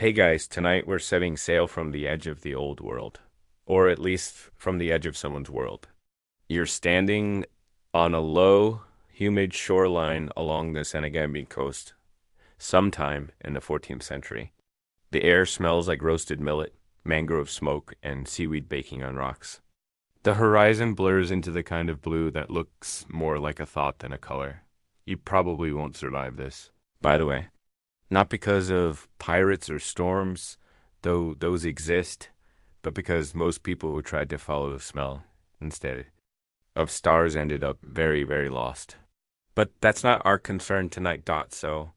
Hey guys, tonight we're setting sail from the edge of the old world, or at least from the edge of someone's world. You're standing on a low, humid shoreline along the Senegambie coast, sometime in the 14th century. The air smells like roasted millet, mangrove smoke, and seaweed baking on rocks. The horizon blurs into the kind of blue that looks more like a thought than a color. You probably won't survive this. By the way, not because of pirates or storms, though those exist, but because most people who tried to follow the smell instead of stars ended up very, very lost. But that's not our concern tonight, Dot. So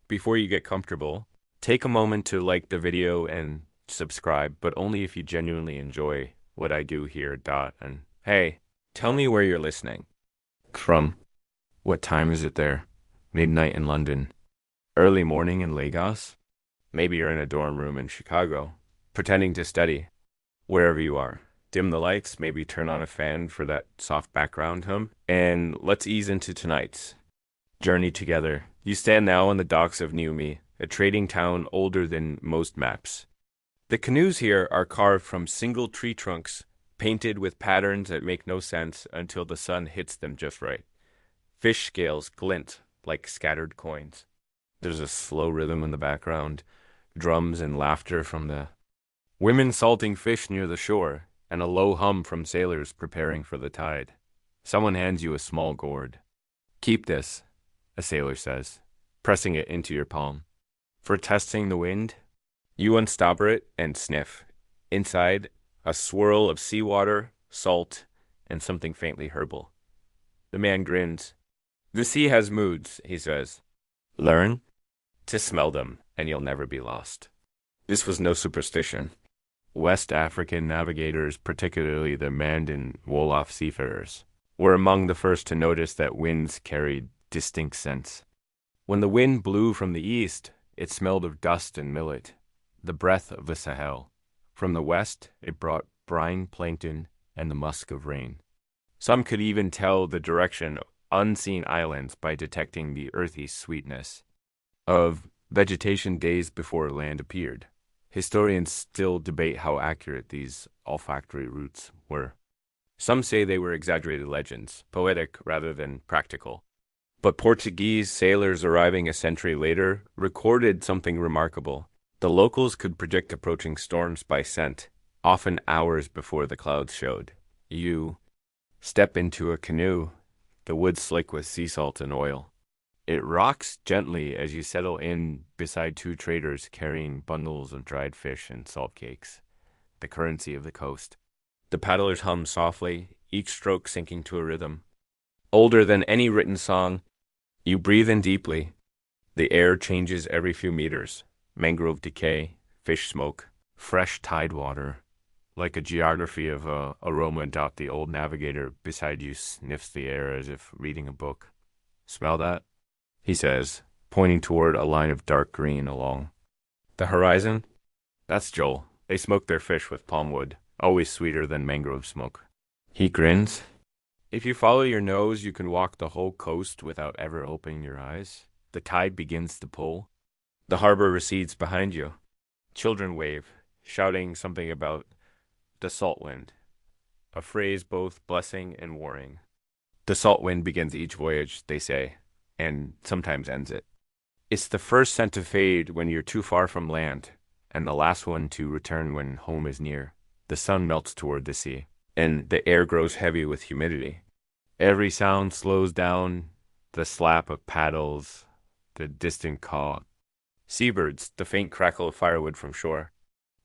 before you get comfortable, take a moment to like the video and subscribe, but only if you genuinely enjoy what I do here, Dot. And hey, tell me where you're listening from. What time is it there? Midnight in London. Early morning in Lagos? Maybe you're in a dorm room in Chicago, pretending to study. Wherever you are, dim the lights, maybe turn on a fan for that soft background hum, and let's ease into tonight's journey together. You stand now on the docks of Niumi, a trading town older than most maps. The canoes here are carved from single tree trunks, painted with patterns that make no sense until the sun hits them just right. Fish scales glint like scattered coins. There's a slow rhythm in the background, drums and laughter from the women salting fish near the shore, and a low hum from sailors preparing for the tide. Someone hands you a small gourd. Keep this, a sailor says, pressing it into your palm. For testing the wind, you unstopper it and sniff. Inside, a swirl of seawater, salt, and something faintly herbal. The man grins. The sea has moods, he says. Learn to smell them, and you'll never be lost. This was no superstition. West African navigators, particularly the Mandan Wolof seafarers, were among the first to notice that winds carried distinct scents. When the wind blew from the east, it smelled of dust and millet, the breath of the Sahel. From the west, it brought brine plankton and the musk of rain. Some could even tell the direction of unseen islands by detecting the earthy sweetness of vegetation days before land appeared. Historians still debate how accurate these olfactory routes were. Some say they were exaggerated legends, poetic rather than practical. But Portuguese sailors arriving a century later recorded something remarkable. The locals could predict approaching storms by scent, often hours before the clouds showed. You step into a canoe, the wood slick with sea salt and oil. It rocks gently as you settle in beside two traders carrying bundles of dried fish and salt cakes, the currency of the coast. The paddlers hum softly, each stroke sinking to a rhythm. Older than any written song, you breathe in deeply. The air changes every few meters. Mangrove decay, fish smoke, fresh tide water. Like a geography of aroma. The old navigator beside you sniffs the air as if reading a book. Smell that? He says, pointing toward a line of dark green along the horizon. That's Joel. They smoke their fish with palm wood, always sweeter than mangrove smoke. He grins. If you follow your nose, you can walk the whole coast without ever opening your eyes. The tide begins to pull. The harbor recedes behind you. Children wave, shouting something about the salt wind, a phrase both blessing and warning. The salt wind begins each voyage, they say, and sometimes ends it. It's the first scent to fade when you're too far from land, and the last one to return when home is near. The sun melts toward the sea, and the air grows heavy with humidity. Every sound slows down, the slap of paddles, the distant call. Seabirds, the faint crackle of firewood from shore.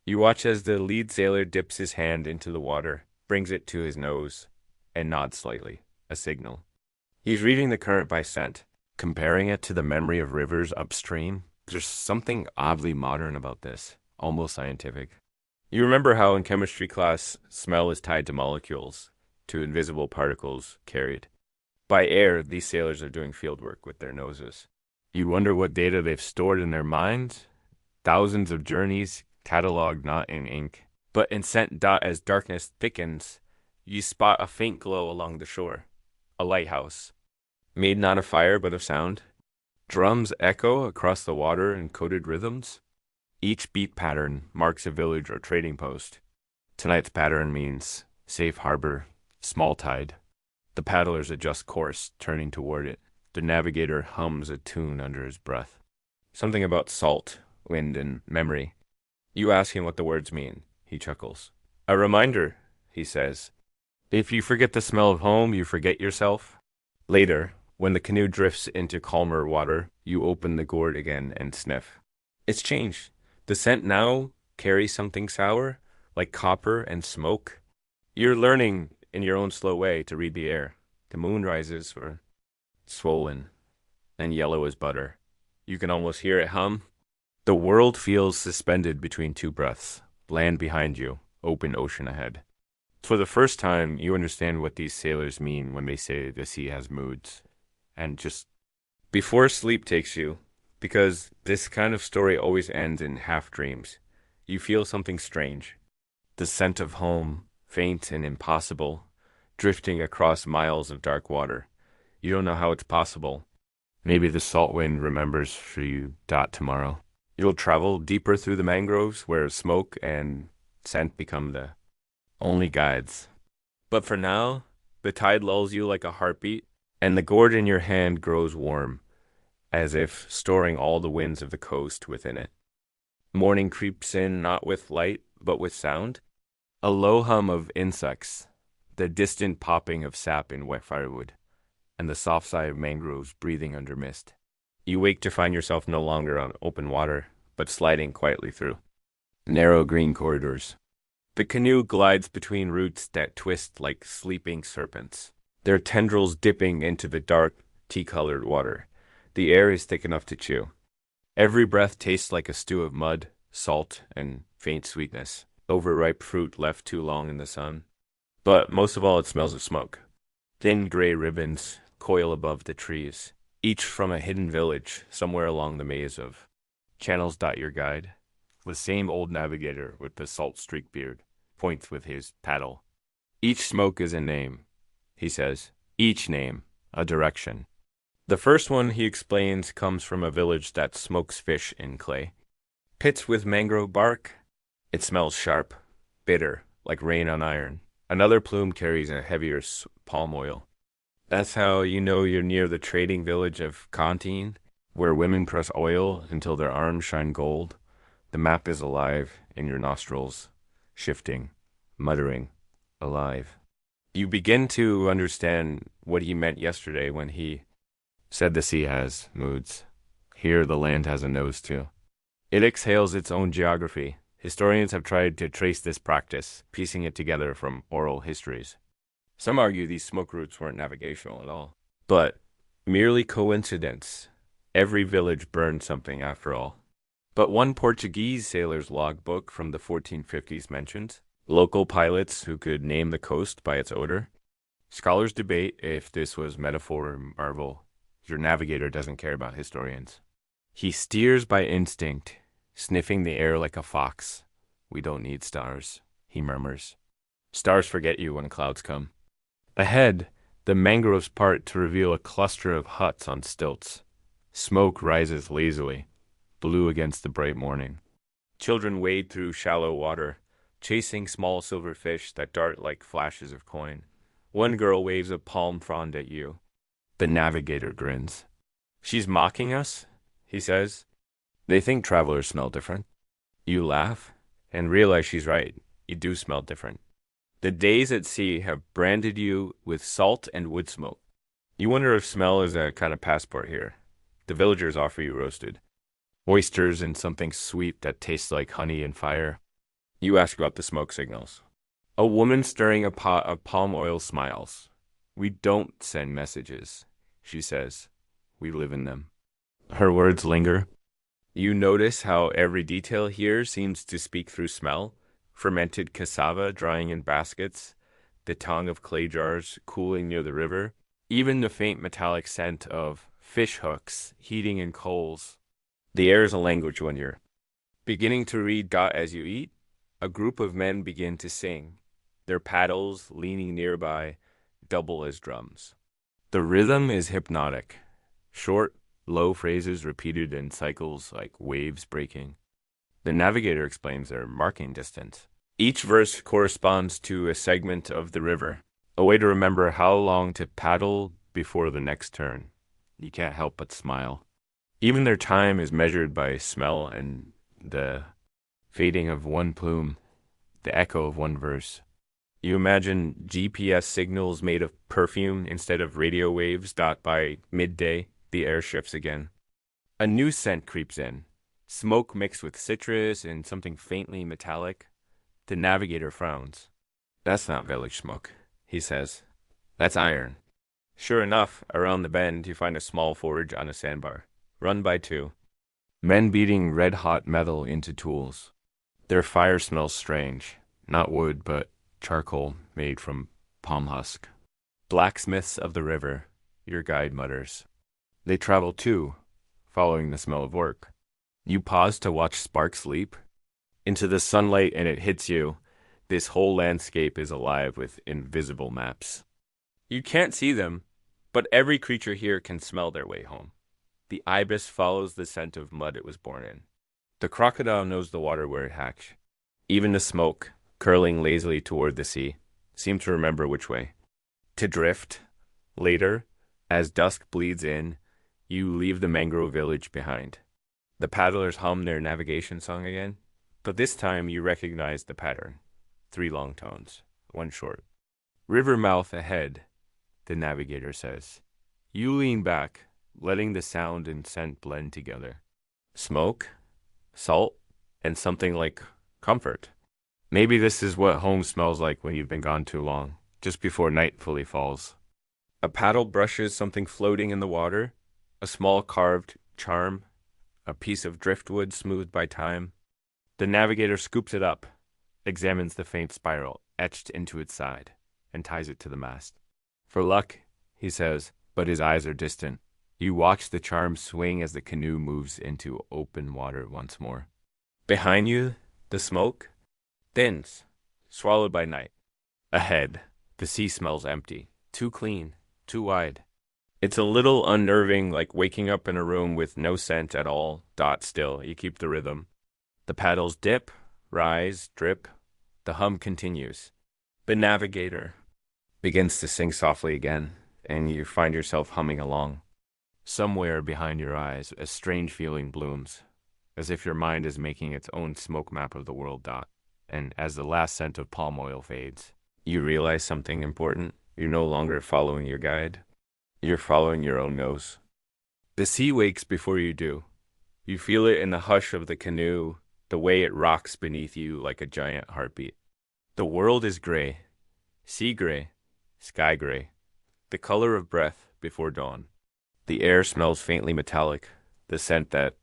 You watch as the lead sailor dips his hand into the water, brings it to his nose, and nods slightly, a signal. He's reading the current by scent, comparing it to the memory of rivers upstream. There's something oddly modern about this, almost scientific. You remember how in chemistry class, smell is tied to molecules, to invisible particles carried. By air, these sailors are doing fieldwork with their noses. You wonder what data they've stored in their minds? Thousands of journeys, cataloged not in ink, but in scent. As darkness thickens, you spot a faint glow along the shore. A lighthouse, made not of fire but of sound. Drums echo across the water in coded rhythms. Each beat pattern marks a village or trading post. Tonight's pattern means safe harbor, small tide. The paddlers adjust course, turning toward it. The navigator hums a tune under his breath. Something about salt, wind, and memory. You ask him what the words mean. He chuckles. A reminder, he says. If you forget the smell of home, you forget yourself. Later, when the canoe drifts into calmer water, you open the gourd again and sniff. It's changed. The scent now carries something sour, like copper and smoke. You're learning, in your own slow way, to read the air. The moon rises, or swollen, and yellow as butter. You can almost hear it hum. The world feels suspended between two breaths. Land behind you, open ocean ahead. For the first time, you understand what these sailors mean when they say the sea has moods. And just before sleep takes you, because this kind of story always ends in half dreams, you feel something strange. The scent of home, faint and impossible, drifting across miles of dark water. You don't know how it's possible. Maybe the salt wind remembers for you. Tomorrow. You'll travel deeper through the mangroves where smoke and scent become the only guides. But for now, the tide lulls you like a heartbeat, and the gourd in your hand grows warm, as if storing all the winds of the coast within it. Morning creeps in not with light, but with sound. A low hum of insects, the distant popping of sap in wet firewood, and the soft sigh of mangroves breathing under mist. You wake to find yourself no longer on open water, but sliding quietly through narrow green corridors. The canoe glides between roots that twist like sleeping serpents, their tendrils dipping into the dark, tea-colored water. The air is thick enough to chew. Every breath tastes like a stew of mud, salt, and faint sweetness, overripe fruit left too long in the sun. But most of all, it smells of smoke. Thin gray ribbons coil above the trees, each from a hidden village somewhere along the maze of channels. Your guide, the same old navigator with the salt-streaked beard, points with his paddle. Each smoke is a name, he says. Each name, a direction. The first one, he explains, comes from a village that smokes fish in clay. Pits with mangrove bark. It smells sharp, bitter, like rain on iron. Another plume carries a heavier palm oil. That's how you know you're near the trading village of Cantine, where women press oil until their arms shine gold. The map is alive in your nostrils, shifting, muttering, alive. You begin to understand what he meant yesterday when he said the sea has moods. Here the land has a nose too. It exhales its own geography. Historians have tried to trace this practice, piecing it together from oral histories. Some argue these smoke routes weren't navigational at all, but merely coincidence. Every village burned something after all. But one Portuguese sailor's logbook from the 1450s mentions local pilots who could name the coast by its odor. Scholars debate if this was metaphor or marvel. Your navigator doesn't care about historians. He steers by instinct, sniffing the air like a fox. We don't need stars, he murmurs. Stars forget you when clouds come. Ahead, the mangroves part to reveal a cluster of huts on stilts. Smoke rises lazily, blue against the bright morning. Children wade through shallow water, chasing small silver fish that dart like flashes of coin. One girl waves a palm frond at you. The navigator grins. She's mocking us, he says. They think travelers smell different. You laugh and realize she's right. You do smell different. The days at sea have branded you with salt and wood smoke. You wonder if smell is a kind of passport here. The villagers offer you roasted oysters and something sweet that tastes like honey and fire. You ask about the smoke signals. A woman stirring a pot of palm oil smiles. We don't send messages, she says. We live in them. Her words linger. You notice how every detail here seems to speak through smell. Fermented cassava drying in baskets, the tongue of clay jars cooling near the river, even the faint metallic scent of fish hooks heating in coals. The air is a language when you're beginning to read Got as you eat. A group of men begin to sing, their paddles leaning nearby, double as drums. The rhythm is hypnotic, short, low phrases repeated in cycles like waves breaking. The navigator explains their marking distance. Each verse corresponds to a segment of the river, a way to remember how long to paddle before the next turn. You can't help but smile. Even their time is measured by smell and the fading of one plume, the echo of one verse. You imagine GPS signals made of perfume instead of radio waves. By midday, the air shifts again. A new scent creeps in. Smoke mixed with citrus and something faintly metallic. The navigator frowns. That's not village smoke, he says. That's iron. Sure enough, around the bend, you find a small forge on a sandbar, run by two. Men beating red-hot metal into tools. Their fire smells strange. Not wood, but charcoal made from palm husk. Blacksmiths of the river, your guide mutters. They travel too, following the smell of work. You pause to watch sparks leap into the sunlight, and it hits you. This whole landscape is alive with invisible maps. You can't see them, but every creature here can smell their way home. The ibis follows the scent of mud it was born in. The crocodile knows the water where it hatched. Even the smoke, curling lazily toward the sea, seemed to remember which way. To drift. Later, as dusk bleeds in, you leave the mangrove village behind. The paddlers hum their navigation song again, but this time you recognize the pattern. 3 long tones, 1 short. River mouth ahead, the navigator says. You lean back, letting the sound and scent blend together. Smoke, salt, and something like comfort. Maybe this is what home smells like when you've been gone too long, just before night fully falls. A paddle brushes something floating in the water, a small carved charm, a piece of driftwood smoothed by time. The navigator scoops it up, examines the faint spiral etched into its side, and ties it to the mast. For luck, he says, but his eyes are distant. You watch the charm swing as the canoe moves into open water once more. Behind you, the smoke thins, swallowed by night. Ahead, the sea smells empty, too clean, too wide. It's a little unnerving, like waking up in a room with no scent at all. Still, you keep the rhythm. The paddles dip, rise, drip. The hum continues. The navigator begins to sing softly again, and you find yourself humming along. Somewhere behind your eyes, a strange feeling blooms, as if your mind is making its own smoke map of the world. And as the last scent of palm oil fades, you realize something important. You're no longer following your guide. You're following your own nose. The sea wakes before you do. You feel it in the hush of the canoe, the way it rocks beneath you like a giant heartbeat. The world is gray. Sea gray, sky gray, the color of breath before dawn. The air smells faintly metallic, the scent that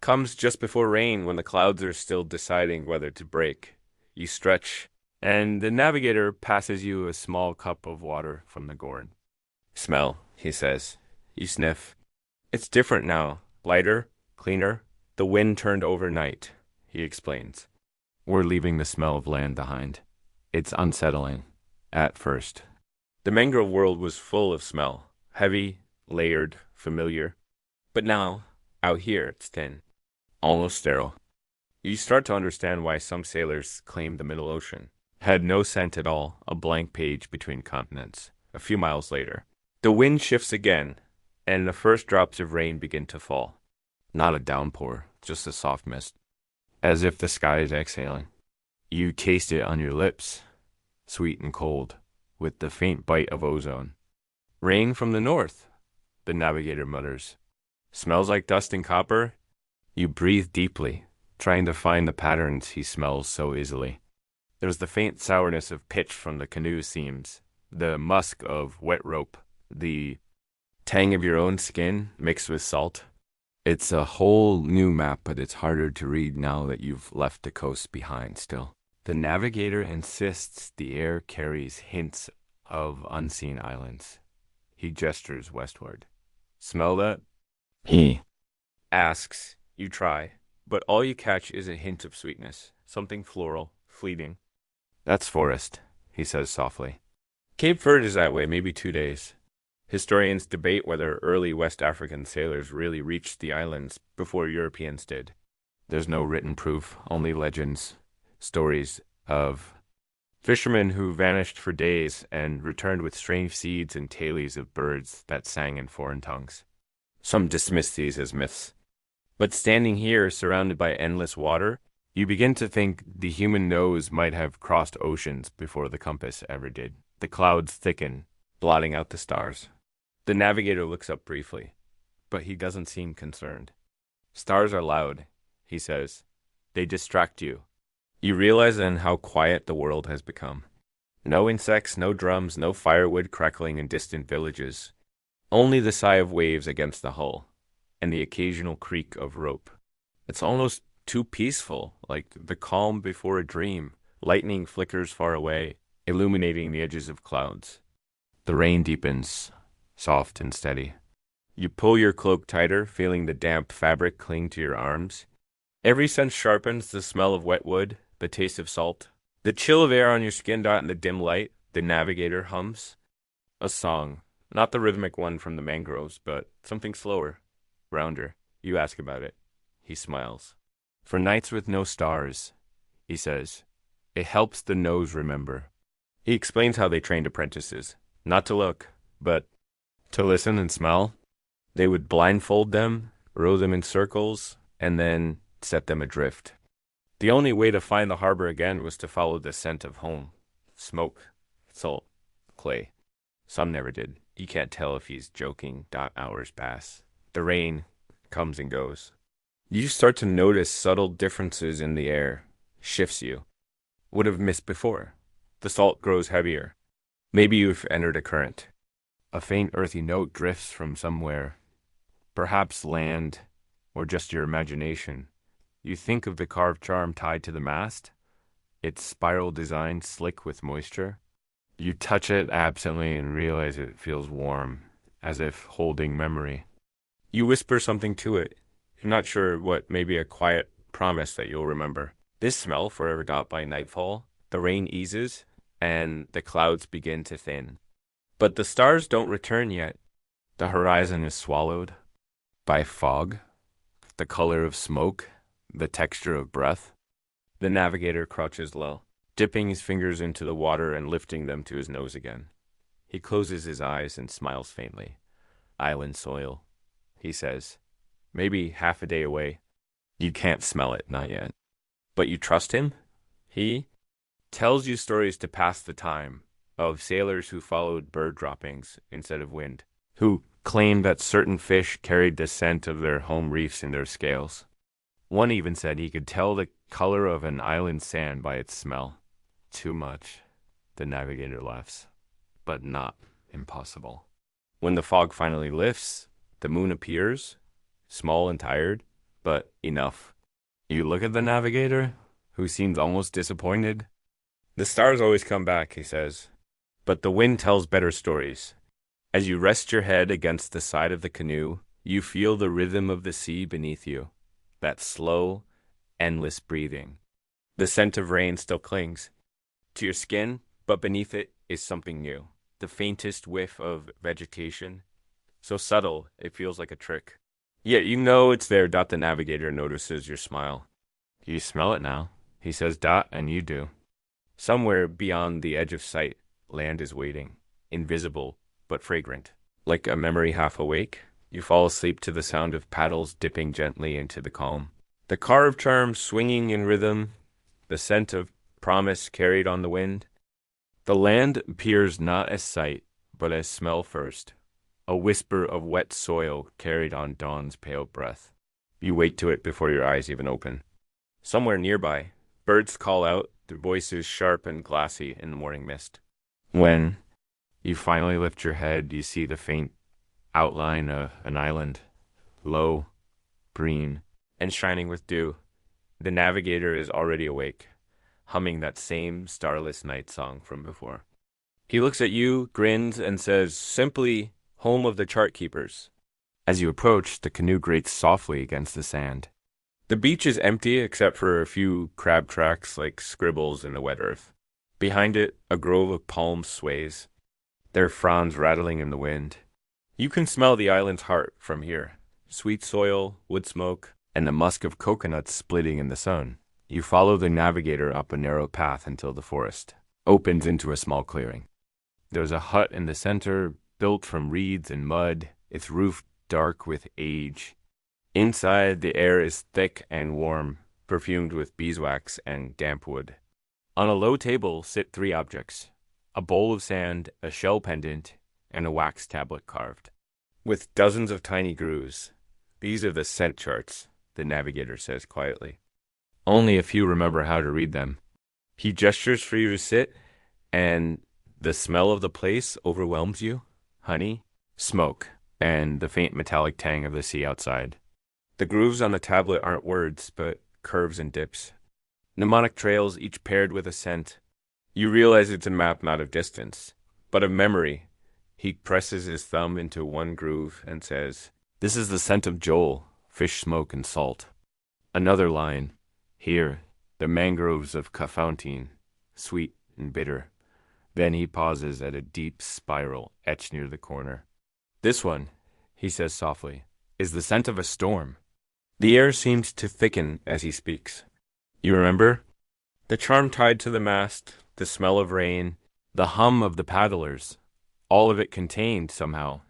comes just before rain when the clouds are still deciding whether to break. You stretch, and the navigator passes you a small cup of water from the gourd. Smell, he says. You sniff. It's different now, lighter, cleaner. The wind turned overnight, he explains. We're leaving the smell of land behind. It's unsettling, at first. The mangrove world was full of smell, heavy, layered, familiar. But now, out here, it's thin, almost sterile. You start to understand why some sailors claimed the Middle Ocean had no scent at all, a blank page between continents. A few miles later, the wind shifts again, and the first drops of rain begin to fall. Not a downpour, just a soft mist, as if the sky is exhaling. You taste it on your lips, sweet and cold, with the faint bite of ozone. Rain from the north, the navigator mutters. Smells like dust and copper? You breathe deeply, trying to find the patterns he smells so easily. There's the faint sourness of pitch from the canoe seams, the musk of wet rope, the tang of your own skin mixed with salt. It's a whole new map, but it's harder to read now that you've left the coast behind still. The navigator insists the air carries hints of unseen islands. He gestures westward. Smell that? He asks. You try, but all you catch is a hint of sweetness, something floral, fleeting. That's forest, he says softly. Cape Verde is that way, maybe 2 days. Historians debate whether early West African sailors really reached the islands before Europeans did. There's no written proof, only legends, stories of fishermen who vanished for days and returned with strange seeds and tailies of birds that sang in foreign tongues. Some dismiss these as myths. But standing here, surrounded by endless water, you begin to think the human nose might have crossed oceans before the compass ever did. The clouds thicken, blotting out the stars. The navigator looks up briefly, but he doesn't seem concerned. Stars are loud, he says. They distract you. You realize then how quiet the world has become. No insects, no drums, no firewood crackling in distant villages. Only the sigh of waves against the hull, and the occasional creak of rope. It's almost too peaceful, like the calm before a dream. Lightning flickers far away, illuminating the edges of clouds. The rain deepens, soft and steady. You pull your cloak tighter, feeling the damp fabric cling to your arms. Every sense sharpens, the smell of wet wood, the taste of salt. The chill of air on your skin in the dim light, the navigator hums. A song, not the rhythmic one from the mangroves, but something slower, rounder. You ask about it. He smiles. For nights with no stars, he says, it helps the nose remember. He explains how they trained apprentices, not to look, but to listen and smell. They would blindfold them, row them in circles, and then set them adrift. The only way to find the harbor again was to follow the scent of home. Smoke, salt, clay. Some never did. You can't tell if he's joking. Hours pass. The rain comes and goes. You start to notice subtle differences in the air. Shifts you. Would have missed before. The salt grows heavier. Maybe you've entered a current. A faint earthy note drifts from somewhere. Perhaps land, or just your imagination. You think of the carved charm tied to the mast, its spiral design slick with moisture. You touch it absently and realize it feels warm, as if holding memory. You whisper something to it. You're not sure what, maybe a quiet promise that you'll remember. This smell forever got by nightfall. The rain eases, and the clouds begin to thin. But the stars don't return yet. The horizon is swallowed by fog, the color of smoke, the texture of breath. The navigator crouches low, dipping his fingers into the water and lifting them to his nose again. He closes his eyes and smiles faintly. Island soil, he says. Maybe half a day away. You can't smell it, not yet. But you trust him? He tells you stories to pass the time, of sailors who followed bird droppings instead of wind, who claimed that certain fish carried the scent of their home reefs in their scales. One even said he could tell the color of an island sand by its smell. Too much, the navigator laughs, but not impossible. When the fog finally lifts, the moon appears, small and tired, but enough. You look at the navigator, who seems almost disappointed. The stars always come back, he says, but the wind tells better stories. As you rest your head against the side of the canoe, you feel the rhythm of the sea beneath you. That slow, endless breathing. The scent of rain still clings to your skin, but beneath it is something new. The faintest whiff of vegetation. So subtle, it feels like a trick. Yet you know it's there. The navigator notices your smile. You smell it now, he says, and you do. Somewhere beyond the edge of sight, land is waiting, invisible but fragrant. Like a memory half awake, you fall asleep to the sound of paddles dipping gently into the calm. The carved charm swinging in rhythm, the scent of promise carried on the wind. The land appears not as sight, but as smell first. A whisper of wet soil carried on dawn's pale breath. You wake to it before your eyes even open. Somewhere nearby, birds call out, their voices sharp and glassy in the morning mist. When you finally lift your head, you see the faint outline of an island, low, green, and shining with dew. The navigator is already awake, humming that same starless night song from before. He looks at you, grins, and says simply, "Home of the chart keepers." As you approach, the canoe grates softly against the sand. The beach is empty except for a few crab tracks like scribbles in the wet earth. Behind it, a grove of palms sways, their fronds rattling in the wind. You can smell the island's heart from here. Sweet soil, wood smoke, and the musk of coconuts splitting in the sun. You follow the navigator up a narrow path until the forest opens into a small clearing. There's a hut in the center, built from reeds and mud, its roof dark with age. Inside, the air is thick and warm, perfumed with beeswax and damp wood. On a low table sit three objects: a bowl of sand, a shell pendant, and a wax tablet carved, with dozens of tiny grooves. These are the scent charts, the navigator says quietly. Only a few remember how to read them. He gestures for you to sit, and the smell of the place overwhelms you. Honey, smoke, and the faint metallic tang of the sea outside. The grooves on the tablet aren't words, but curves and dips. Mnemonic trails, each paired with a scent. You realize it's a map not of distance, but of memory. He presses his thumb into one groove and says, "This is the scent of Joel, fish smoke and salt." Another line, "Here, the mangroves of Cafountain, sweet and bitter." Then he pauses at a deep spiral etched near the corner. "This one," he says softly, "is the scent of a storm." The air seems to thicken as he speaks. You remember? The charm tied to the mast, the smell of rain, the hum of the paddlers, all of it contained somehow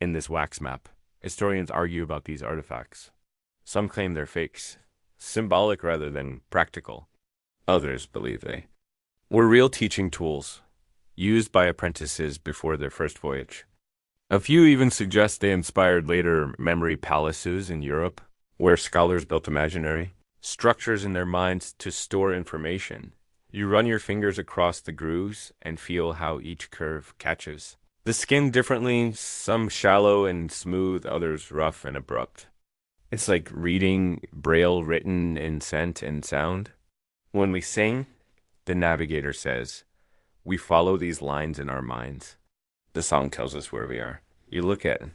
in this wax map. Historians argue about these artifacts. Some claim they're fakes, symbolic rather than practical. Others believe they were real teaching tools, used by apprentices before their first voyage. A few even suggest they inspired later memory palaces in Europe, where scholars built imaginary structures in their minds to store information. You run your fingers across the grooves and feel how each curve catches the skin differently, some shallow and smooth, others rough and abrupt. It's like reading Braille written in scent and sound. When we sing, the navigator says, we follow these lines in our minds. The song tells us where we are. You look at it.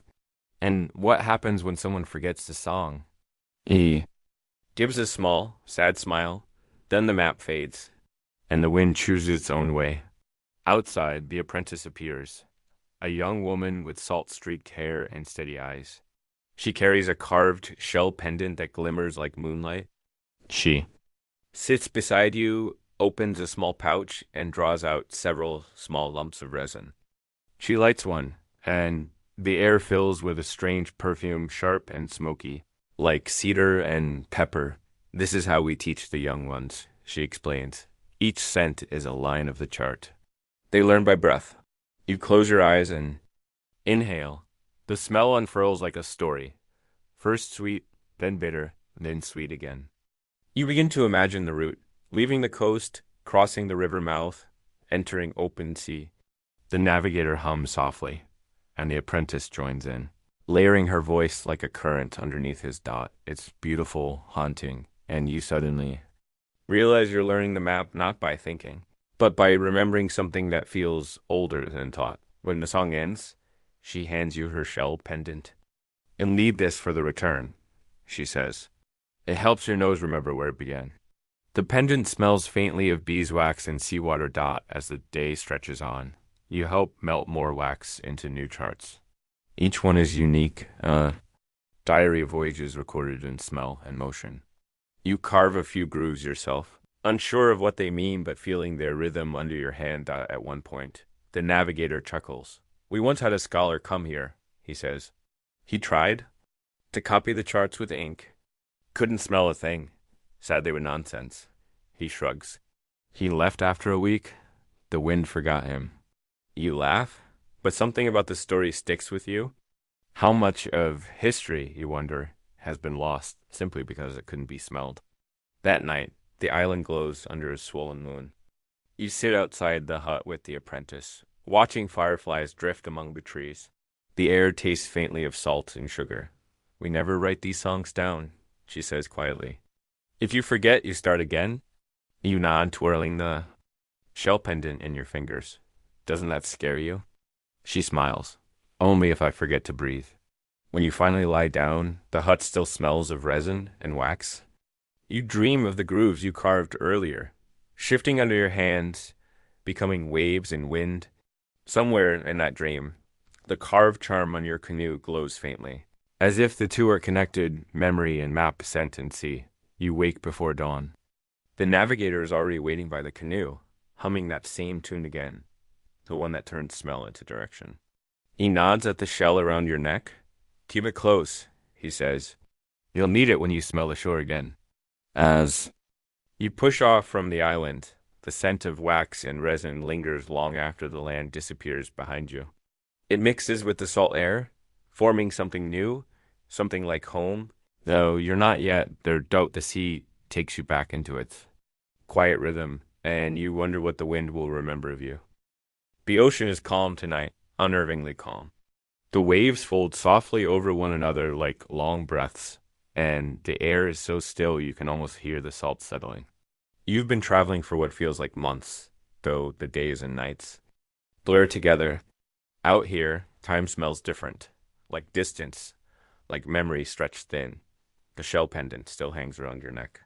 And what happens when someone forgets the song? He gives a small, sad smile, then the map fades, and the wind chooses its own way. Outside, the apprentice appears, a young woman with salt-streaked hair and steady eyes. She carries a carved shell pendant that glimmers like moonlight. She sits beside you, opens a small pouch, and draws out several small lumps of resin. She lights one, and the air fills with a strange perfume, sharp and smoky, like cedar and pepper. "This is how we teach the young ones," she explains. "Each scent is a line of the chart. They learn by breath. You close your eyes and inhale. The smell unfurls like a story. First sweet, then bitter, then sweet again. You begin to imagine the route, leaving the coast, crossing the river mouth, entering open sea. The navigator hums softly, and the apprentice joins in, layering her voice like a current underneath his dot. It's beautiful, haunting, and you suddenly realize you're learning the map not by thinking, but by remembering something that feels older than taught. When the song ends, she hands you her shell pendant. "And leave this for the return," she says. "It helps your nose remember where it began." The pendant smells faintly of beeswax and seawater dot as the day stretches on. You help melt more wax into new charts. Each one is unique, diary of voyages recorded in smell and motion. You carve a few grooves yourself, unsure of what they mean but feeling their rhythm under your hand at one point. The navigator chuckles. "We once had a scholar come here," he says. "He tried to copy the charts with ink. Couldn't smell a thing. Said they were nonsense." He shrugs. "He left after a week. The wind forgot him." You laugh, but something about the story sticks with you. How much of history, you wonder, has been lost simply because it couldn't be smelled? That night, the island glows under a swollen moon. You sit outside the hut with the apprentice, watching fireflies drift among the trees. The air tastes faintly of salt and sugar. "We never write these songs down," she says quietly. "If you forget, you start again." You nod, twirling the shell pendant in your fingers. "Doesn't that scare you?" She smiles. "Only if I forget to breathe." When you finally lie down, the hut still smells of resin and wax. You dream of the grooves you carved earlier, shifting under your hands, becoming waves and wind. Somewhere in that dream, the carved charm on your canoe glows faintly. As if the two are connected, memory and map, scent and sea. You wake before dawn. The navigator is already waiting by the canoe, humming that same tune again, the one that turns smell into direction. He nods at the shell around your neck. Keep it close, he says. You'll need it when you smell the shore again. As you push off from the island, the scent of wax and resin lingers long after the land disappears behind you. It mixes with the salt air, forming something new, something like home. Though you're not yet, there's doubt the sea takes you back into its quiet rhythm, and you wonder what the wind will remember of you. The ocean is calm tonight, unnervingly calm. The waves fold softly over one another like long breaths, and the air is so still you can almost hear the salt settling. You've been traveling for what feels like months, though the days and nights blur together. Out here, time smells different, like distance, like memory stretched thin. The shell pendant still hangs around your neck.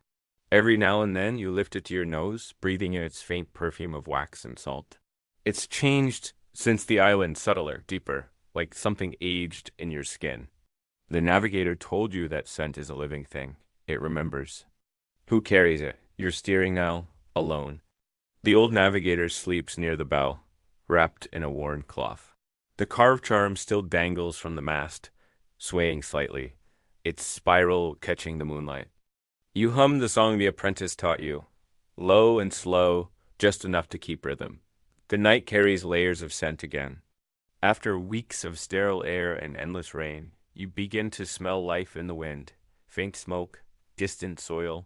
Every now and then you lift it to your nose, breathing in its faint perfume of wax and salt. It's changed since the island, subtler, deeper, like something aged in your skin. The navigator told you that scent is a living thing. It remembers. Who carries it? You're steering now, alone. The old navigator sleeps near the bow, wrapped in a worn cloth. The carved charm still dangles from the mast, swaying slightly, its spiral catching the moonlight. You hum the song the apprentice taught you, low and slow, just enough to keep rhythm. The night carries layers of scent again. After weeks of sterile air and endless rain, you begin to smell life in the wind, faint smoke, distant soil,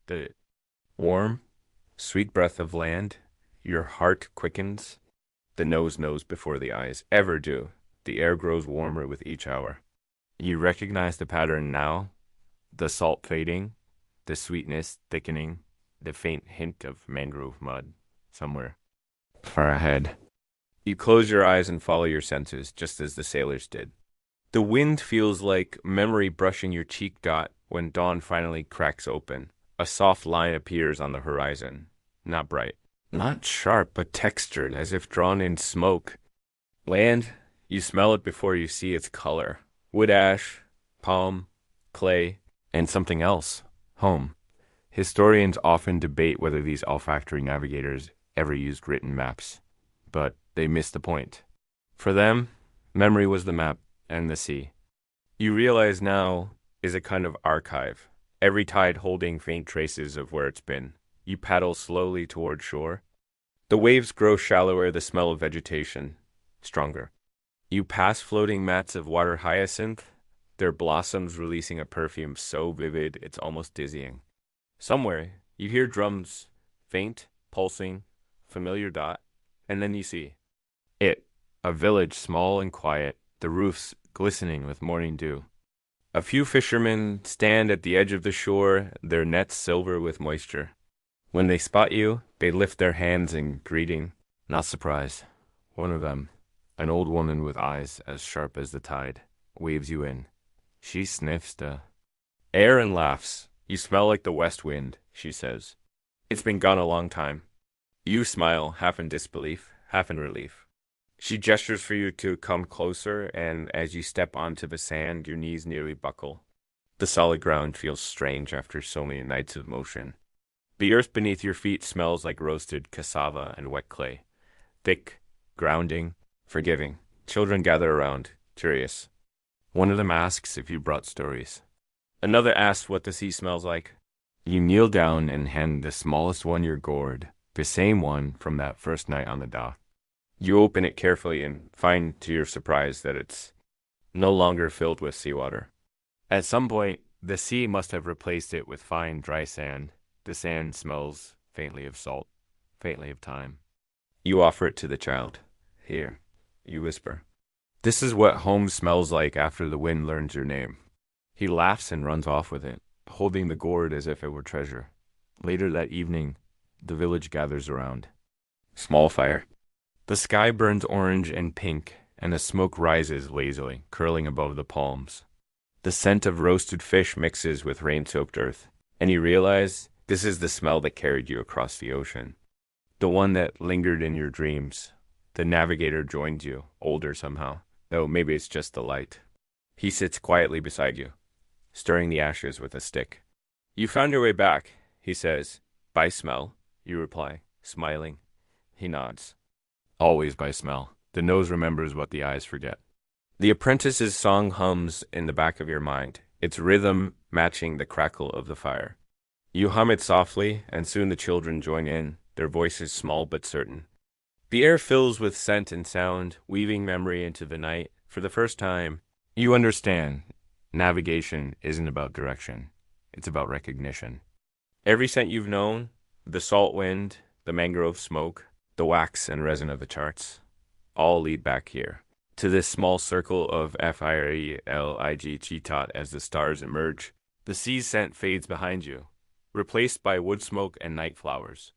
the warm, sweet breath of land. Your heart quickens. The nose knows before the eyes ever do. The air grows warmer with each hour. You recognize the pattern now, the salt fading, the sweetness thickening, the faint hint of mangrove mud somewhere far ahead. You close your eyes and follow your senses, just as the sailors did. The wind feels like memory brushing your cheek dot when dawn finally cracks open. A soft line appears on the horizon, not bright, not sharp, but textured, as if drawn in smoke. Land, you smell it before you see its color. Wood ash, palm, clay, and something else, home. Historians often debate whether these olfactory navigators ever used written maps, but they missed the point. For them, memory was the map and the sea. You realize now is a kind of archive, every tide holding faint traces of where it's been. You paddle slowly toward shore. The waves grow shallower, the smell of vegetation stronger. You pass floating mats of water hyacinth, their blossoms releasing a perfume so vivid it's almost dizzying. Somewhere, you hear drums, faint, pulsing, familiar dot, and then you see it, a village small and quiet, the roofs glistening with morning dew. A few fishermen stand at the edge of the shore, their nets silver with moisture. When they spot you, they lift their hands in greeting, not surprised. One of them, an old woman with eyes as sharp as the tide, waves you in. She sniffs the air and laughs. You smell like the west wind, she says. It's been gone a long time. You smile, half in disbelief, half in relief. She gestures for you to come closer, and as you step onto the sand, your knees nearly buckle. The solid ground feels strange after so many nights of motion. The earth beneath your feet smells like roasted cassava and wet clay. Thick, grounding, forgiving. Children gather around, curious. One of them asks if you brought stories. Another asks what the sea smells like. You kneel down and hand the smallest one your gourd, the same one from that first night on the dock. You open it carefully and find to your surprise that it's no longer filled with seawater. At some point, the sea must have replaced it with fine, dry sand. The sand smells faintly of salt, faintly of time. You offer it to the child. Here, you whisper. This is what home smells like after the wind learns your name. He laughs and runs off with it, holding the gourd as if it were treasure. Later that evening, the village gathers around. Small fire. The sky burns orange and pink, and the smoke rises lazily, curling above the palms. The scent of roasted fish mixes with rain-soaked earth, and you realize this is the smell that carried you across the ocean. The one that lingered in your dreams. The navigator joins you, older somehow, though maybe it's just the light. He sits quietly beside you, stirring the ashes with a stick. You found your way back, he says. By smell, you reply, smiling. He nods. Always by smell. The nose remembers what the eyes forget. The apprentice's song hums in the back of your mind, its rhythm matching the crackle of the fire. You hum it softly, and soon the children join in, their voices small but certain. The air fills with scent and sound, weaving memory into the night. For the first time, you understand navigation isn't about direction, it's about recognition. Every scent you've known, the salt wind, the mangrove smoke, the wax and resin of the charts, all lead back here, to this small circle of Firelig Cheetah as the stars emerge. The sea's scent fades behind you, replaced by wood smoke and night flowers.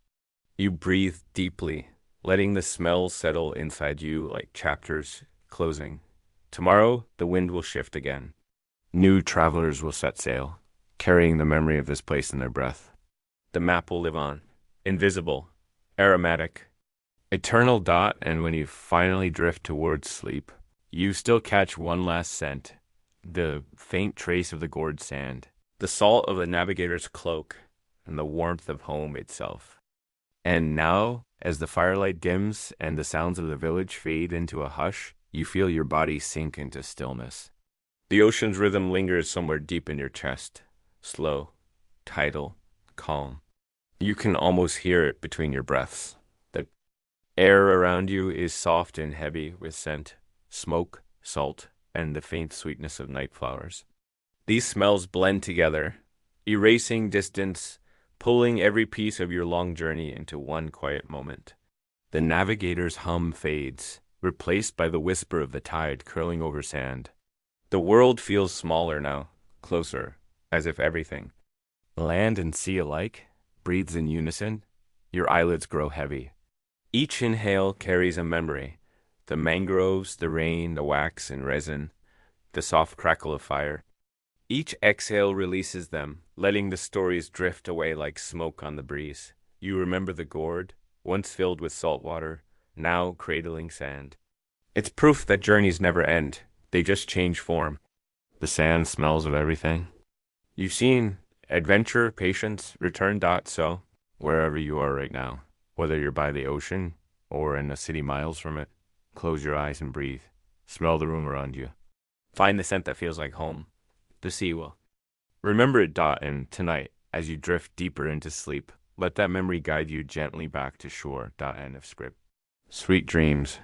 You breathe deeply, letting the smells settle inside you like chapters closing. Tomorrow, the wind will shift again. New travelers will set sail, carrying the memory of this place in their breath. The map will live on, invisible, aromatic, eternal dot, and when you finally drift towards sleep, you still catch one last scent, the faint trace of the gourd sand, the salt of the navigator's cloak, and the warmth of home itself. And now, as the firelight dims and the sounds of the village fade into a hush, you feel your body sink into stillness. The ocean's rhythm lingers somewhere deep in your chest, slow, tidal, calm. You can almost hear it between your breaths. The air around you is soft and heavy with scent, smoke, salt, and the faint sweetness of night flowers. These smells blend together, erasing distance, pulling every piece of your long journey into one quiet moment. The navigator's hum fades, replaced by the whisper of the tide curling over sand. The world feels smaller now, closer, as if everything, land and sea alike, breathes in unison. Your eyelids grow heavy. Each inhale carries a memory. The mangroves, the rain, the wax and resin, the soft crackle of fire. Each exhale releases them, letting the stories drift away like smoke on the breeze. You remember the gourd, once filled with salt water, now cradling sand. It's proof that journeys never end. They just change form. The sand smells of everything. You've seen adventure, patience, return. So, wherever you are right now, whether you're by the ocean or in a city miles from it, close your eyes and breathe. Smell the room around you. Find the scent that feels like home. The sea will. Remember it. And tonight, as you drift deeper into sleep, let that memory guide you gently back to shore. End of script. Sweet dreams.